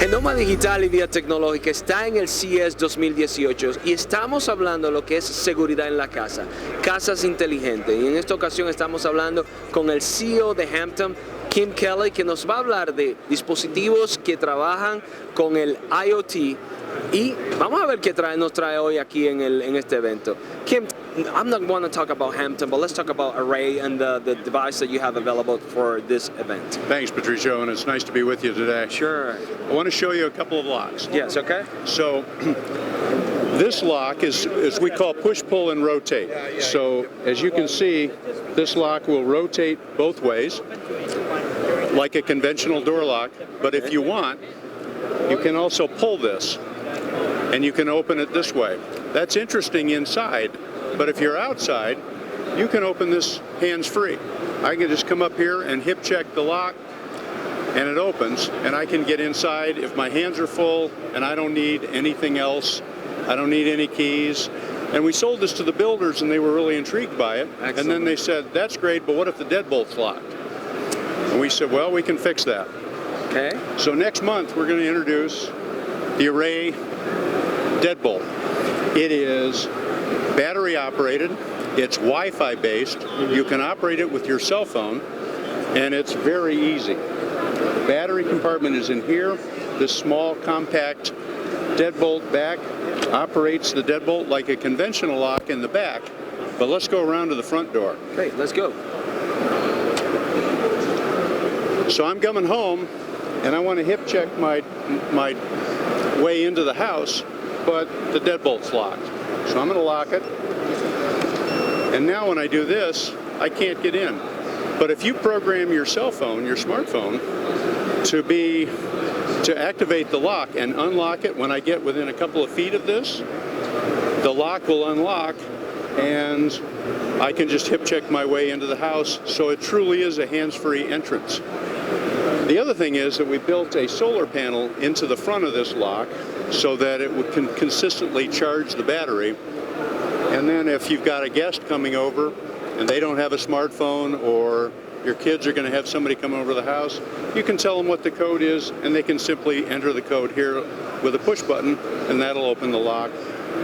Genoma Digital y Vía Tecnológica está en el CES 2018 y estamos hablando de lo que es seguridad en la casa, casas inteligentes. Y en esta ocasión estamos hablando con el CEO de Hampton, Kim Kelly, que nos va a hablar de dispositivos que trabajan con el IoT. Y vamos a ver qué nos trae hoy aquí en este evento. Kim, I'm not going to talk about Hampton, but let's talk about Array and the device that you have available for this event. Thanks, Patricio, and it's nice to be with you today. Sure. I want to show you a couple of locks. Yes, okay. So this lock is we call push, pull, and rotate. So as you can see, this lock will rotate both ways, like a conventional door lock. But if you want, you can also pull this, and you can open it this way. That's interesting inside, but if you're outside, you can open this hands-free. I can just come up here and hip check the lock, and it opens, and I can get inside if my hands are full and I don't need anything else. I don't need any keys. And we sold this to the builders, and they were really intrigued by it. Excellent. And then they said, that's great, but what if the deadbolt's locked? And we said, well, we can fix that. Okay. So next month, we're going to introduce the Array deadbolt. It is battery operated, it's Wi-Fi based, you can operate it with your cell phone, and it's very easy. The battery compartment is in here. This small compact deadbolt back operates the deadbolt like a conventional lock in the back, but let's go around to the front door. Great, let's go. So I'm coming home, and I want to hip check my way into the house, but the deadbolt's locked. So I'm going to lock it. And now when I do this, I can't get in. But if you program your cell phone, your smartphone, to activate the lock and unlock it when I get within a couple of feet of this, the lock will unlock, and I can just hip check my way into the house. So it truly is a hands-free entrance. The other thing is that we built a solar panel into the front of this lock so that it can consistently charge the battery. And then if you've got a guest coming over and they don't have a smartphone, or your kids are going to have somebody come over to the house, you can tell them what the code is, and they can simply enter the code here with a push button, and that'll open the lock.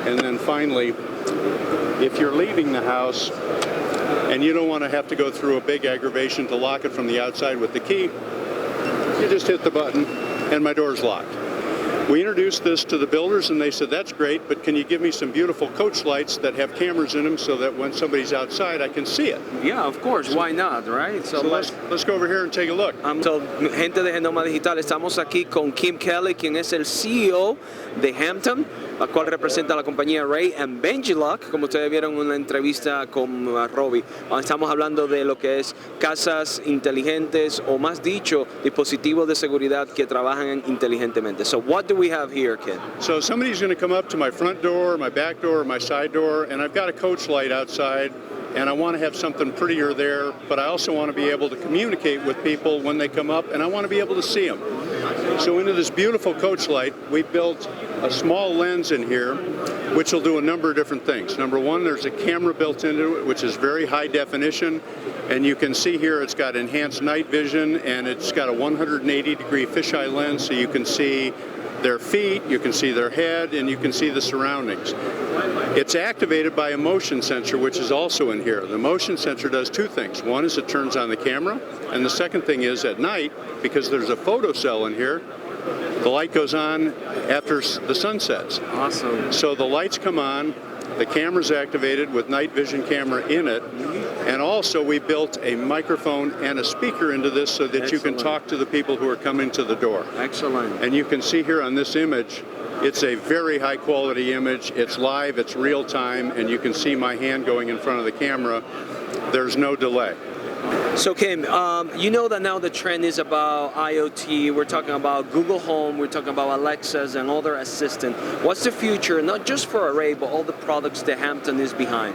And then finally, if you're leaving the house and you don't want to have to go through a big aggravation to lock it from the outside with the key, you just hit the button and my door's locked. We introduced this to the builders, and they said, that's great, but can you give me some beautiful coach lights that have cameras in them so that when somebody's outside I can see it? Yeah, of course, why not, right? So let's go over here and take a look. So, gente de Genoma Digital, estamos aquí con Kim Kelly, quien es el CEO de Hampton, la cual representa a la compañía Ray and Benjilock, como ustedes vieron en una entrevista con Robbie. Estamos hablando de lo que es casas inteligentes, o más dicho, dispositivos de seguridad que trabajan inteligentemente. So what do we have here, Ken? So somebody's going to come up to my front door, my back door, my side door, and I've got a coach light outside, and I want to have something prettier there, but I also want to be able to communicate with people when they come up, and I want to be able to see them. So into this beautiful coach light, we built a small lens in here, which will do a number of different things. Number one, there's a camera built into it, which is very high definition, and you can see here it's got enhanced night vision, and it's got a 180-degree fisheye lens, so you can see their feet, you can see their head, and you can see the surroundings. It's activated by a motion sensor, which is also in here. The motion sensor does two things. One is it turns on the camera, and the second thing is at night, because there's a photo cell in here, the light goes on after the sun sets. Awesome. So the lights come on, the camera's activated with night vision camera in it, and also we built a microphone and a speaker into this so that you can talk to the people who are coming to the door. Excellent. And you can see here on this image, it's a very high quality image. It's live, it's real time, and you can see my hand going in front of the camera. There's no delay. So Kim, you know that now the trend is about IoT. We're talking about Google Home, we're talking about Alexas and other assistants. What's the future, not just for Array, but all the products that Hampton is behind?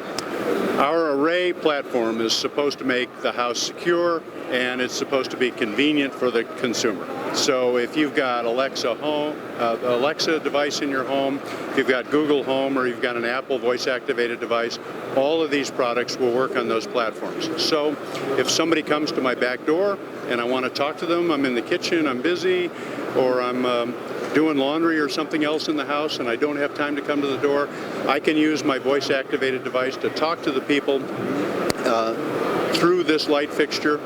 Our Array platform is supposed to make the house secure, and it's supposed to be convenient for the consumer. So if you've got Alexa device in your home, if you've got Google Home, or you've got an Apple voice-activated device, all of these products will work on those platforms. So if somebody comes to my back door and I want to talk to them, I'm in the kitchen, I'm busy, or I'm doing laundry or something else in the house and I don't have time to come to the door, I can use my voice-activated device to talk to the people through this light fixture,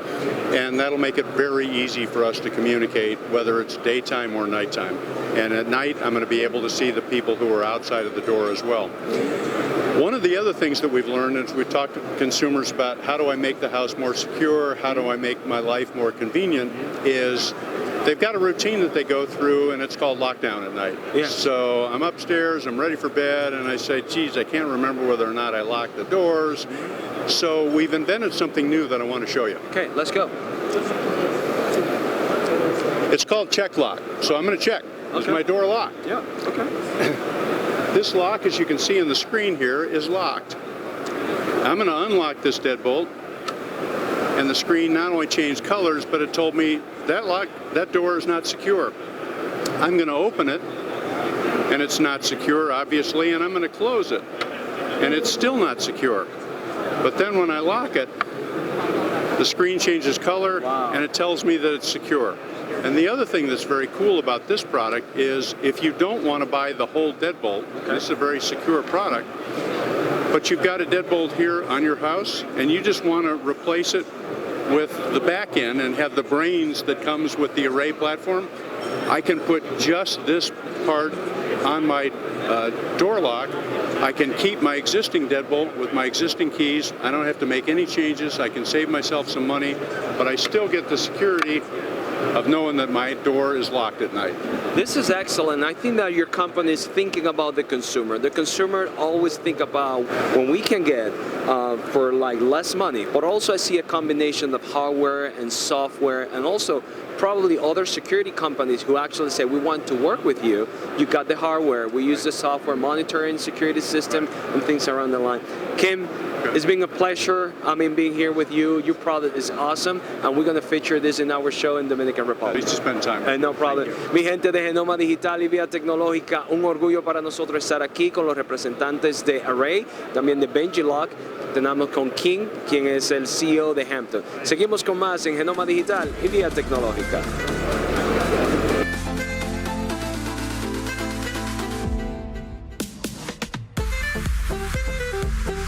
and that'll make it very easy for us to communicate, whether it's daytime or nighttime. And at night, I'm going to be able to see the people who are outside of the door as well. One of the other things that we've learned is we've talked to consumers about how do I make the house more secure, how do I make my life more convenient, is they've got a routine that they go through, and it's called lockdown at night. Yeah. So I'm upstairs, I'm ready for bed, and I say, geez, I can't remember whether or not I locked the doors. So we've invented something new that I want to show you. Okay, let's go. It's called check lock. So I'm going to check. Is my door locked? Yeah, okay. This lock, as you can see on the screen here, is locked. I'm going to unlock this deadbolt, and the screen not only changed colors, but it told me that door is not secure. I'm going to open it, and it's not secure, obviously, and I'm going to close it, and it's still not secure. But then when I lock it, the screen changes color, and it tells me that it's secure. And the other thing that's very cool about this product is if you don't want to buy the whole deadbolt, this is a very secure product, but you've got a deadbolt here on your house, and you just want to replace it with the back end and have the brains that comes with the array platform, I can put just this part on my door lock. I can keep my existing deadbolt with my existing keys. I don't have to make any changes. I can save myself some money, but I still get the security of knowing that my door is locked at night. This is excellent. I think that your company is thinking about the consumer. The consumer always think about when we can get for like less money, but also I see a combination of hardware and software, and also probably other security companies who actually say we want to work with you. You got the hardware, we use the software, monitoring security system and things around the line. Kim, it's been a pleasure, being here with you. Your product is awesome, and we're going to feature this in our show in Dominican Republic. Please spend time. No problem. Mi gente de Genoma Digital y Vía Tecnológica, un orgullo para nosotros estar aquí con los representantes de Array, también de Benji Lock. Tenemos con King, quien es el CEO de Hampton. Seguimos con más en Genoma Digital y Vía Tecnológica.